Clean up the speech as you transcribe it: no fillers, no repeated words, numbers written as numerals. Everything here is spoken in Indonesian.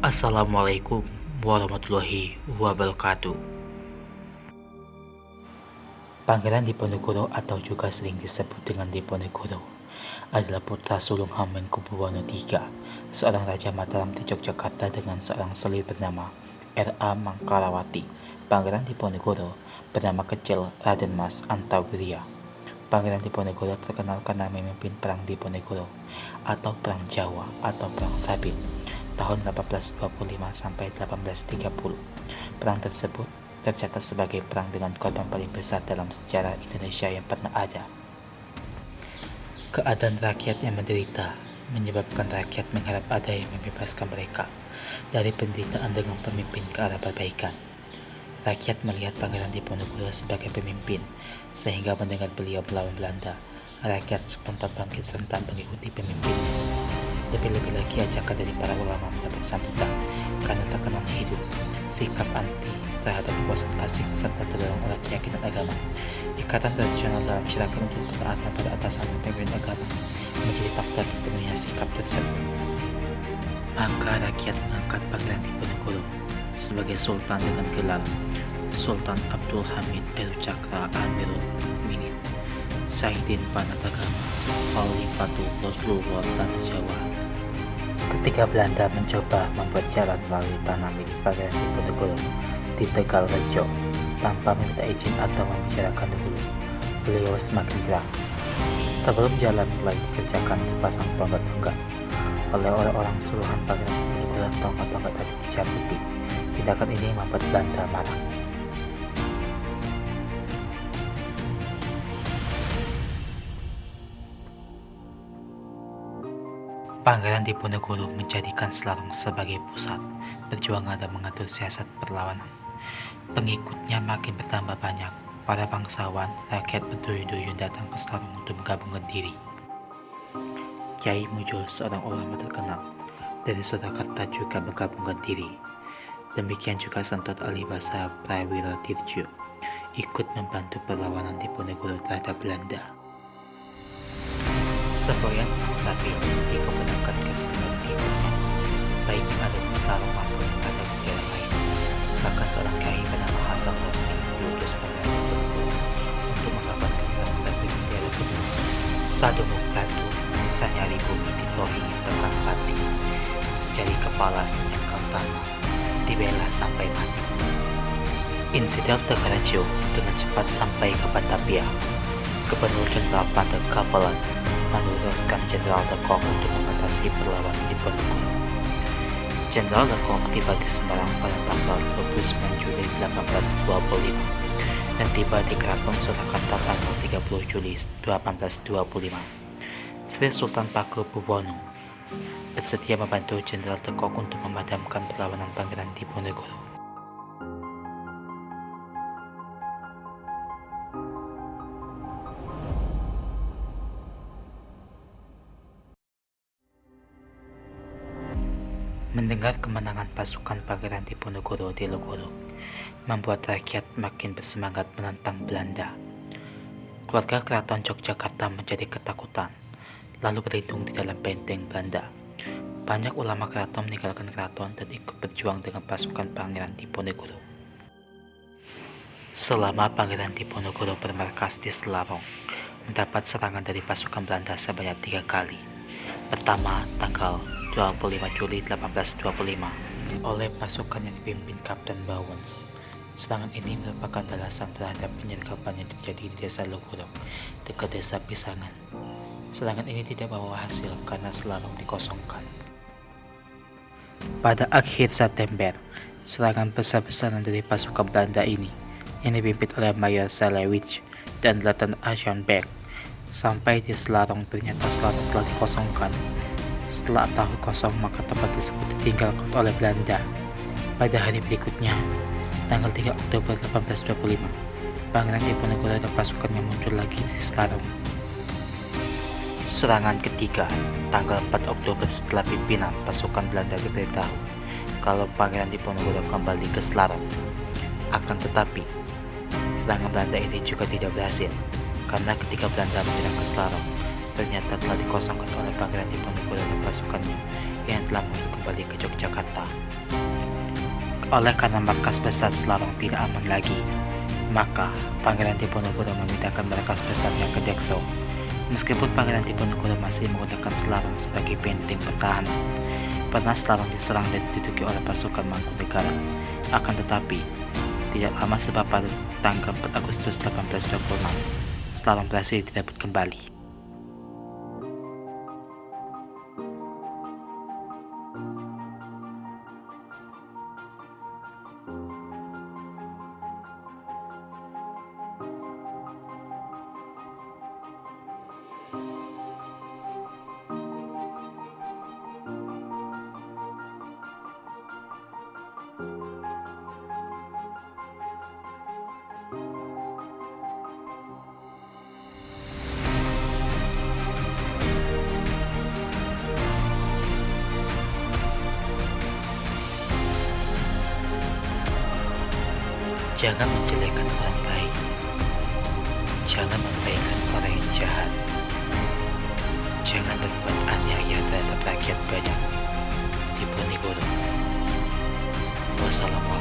Assalamualaikum warahmatullahi wabarakatuh. Pangeran Diponegoro atau juga sering disebut dengan Diponegoro adalah putra sulung Hamengkubuwono III, seorang Raja Mataram di Yogyakarta dengan seorang selir bernama R.A. Mangkarawati. Pangeran Diponegoro bernama kecil Raden Mas Antawirya. Pangeran Diponegoro terkenal karena memimpin Perang Diponegoro atau Perang Jawa atau Perang Sabit tahun 1825 sampai 1830. Perang tersebut tercatat sebagai perang dengan korban paling besar dalam sejarah Indonesia yang pernah ada. Keadaan rakyat yang menderita menyebabkan rakyat mengharap ada yang membebaskan mereka dari penderitaan dengan pemimpin ke arah perbaikan. Rakyat melihat Pangeran Diponegoro sebagai pemimpin, sehingga mendengar beliau melawan Belanda, rakyat spontan bangkit serentak mengikuti pemimpinnya. Lebih-lebih lagi ajakan dari para ulama mendapat sambutan karena tekanannya hidup, sikap anti terhadap kekuasaan asing, serta terdorong oleh keyakinan agama. Ikatan tradisional dalam masyarakat untuk ketaatan pada atasan dan pemimpin agama menjadi faktor terpenuhnya sikap tersebut. Maka rakyat mengangkat Pangeran Diponegoro sebagai sultan dengan gelar Sultan Abdul Hamid Al-Chakra Amirul Mukminin Sayyidin Panatagama Khalifatul Rasulullah Tanah Jawa. Ketika Belanda mencoba membuat jalan melalui tanah milik Pangeran Diponegoro di Tegal Rejo tanpa meminta izin atau membicarakan dahulu, beliau semakin gerah. Sebelum jalan mulai dikerjakan, dipasang tonggak-tonggak oleh orang-orang suruhan Pangeran Diponegoro. Tonggak-tonggak tadi dicabuti. Tindakan ini membuat Belanda marah. Pangeran Diponegoro menjadikan Selarong sebagai pusat perjuangan dan mengatur siasat perlawanan. Pengikutnya makin bertambah banyak. Para bangsawan, rakyat berduyun-duyun datang ke Selarong untuk menggabungkan diri. Kyai Mujo, seorang ulama terkenal dari Surakarta, juga menggabungkan diri. Demikian juga Sentot Alibasa Prawiro Dirjo ikut membantu perlawanan Diponegoro terhadap Belanda. Semboyan Perang Sabit dikemenangkan ke segenap pengikutnya, baik yang ada di Selarong maupun yang ada di daerah lain. Bahkan seorang kiai bernama Hasan Basri diutus Pangeran Diponegoro untuk mengamankan Perang Sabit di daerah kedua. Sadomo Pratu bisa nyari bumi Titohi tekan pati, sejari kepala senyangkal tanah, dibela sampai mati. Insider Tegarajo dengan cepat sampai ke Batavia. Gubernur Jenderal Pandeglang menugaskan Jenderal De Kok untuk mengatasi perlawanan Diponegoro. Jenderal De Kok tiba di Semarang pada tanggal 29 Juli 1825 dan tiba di Keraton Surakarta tanggal 30 Juli 1825. Sri Sultan Pakubuwono bersedia membantu Jenderal De Kok untuk memadamkan perlawanan Pangeran Diponegoro. Mendengar kemenangan pasukan Pangeran Diponegoro di Logorok membuat rakyat makin bersemangat menentang Belanda. Keluarga Keraton Yogyakarta menjadi ketakutan, lalu berlindung di dalam benteng Belanda. Banyak ulama keraton meninggalkan keraton dan ikut berjuang dengan pasukan Pangeran Diponegoro. Selama Pangeran Diponegoro bermarkas di Selarong, mendapat serangan dari pasukan Belanda sebanyak 3 kali. Pertama, tanggal 25 Juli 1825 oleh pasukan yang dipimpin Kapten Bowens. Serangan ini merupakan balasan terhadap penyergapan yang terjadi di desa Logorok dekat desa Pisangan. Serangan ini tidak membawa hasil karena Selarong dikosongkan. Pada akhir September, serangan besar-besaran dari pasukan Belanda ini yang dipimpin oleh Mayor Selewich dan Letnan Aschenberg sampai di Selarong. Ternyata Selarong telah dikosongkan. Setelah tahu kosong, maka tempat tersebut ditinggalkan oleh Belanda. Pada hari berikutnya, tanggal 3 Oktober 1825, Pangeran Diponegoro dan pasukannya muncul lagi di Selarong. Serangan ketiga, tanggal 4 Oktober, setelah pimpinan pasukan Belanda diberitahu kalau Pangeran Diponegoro kembali ke Selarong. Akan tetapi, serangan Belanda ini juga tidak berhasil, karena ketika Belanda menyerang ke Selarong, ternyata telah dikosongkan oleh Pangeran Diponegoro dan pasukannya yang telah membuka kembali ke Yogyakarta. Oleh karena markas besar Selarong tidak aman lagi, maka Pangeran Diponegoro memindahkan markas besarnya ke Dekso. Meskipun Pangeran Diponegoro masih menggunakan Selarong sebagai benteng pertahanan, pernah Selarong diserang dan diduduki oleh pasukan Mangkunegaran. Akan tetapi, tidak lama setelah pada tanggal 4 Agustus 1826, Selarong berhasil direbut kembali. Jangan menjelekkan orang baik. Jangan membaikkan orang yang jahat. Jangan berbuat aniaya terhadap rakyat banyak. Diponegoro. Wassalamualaikum.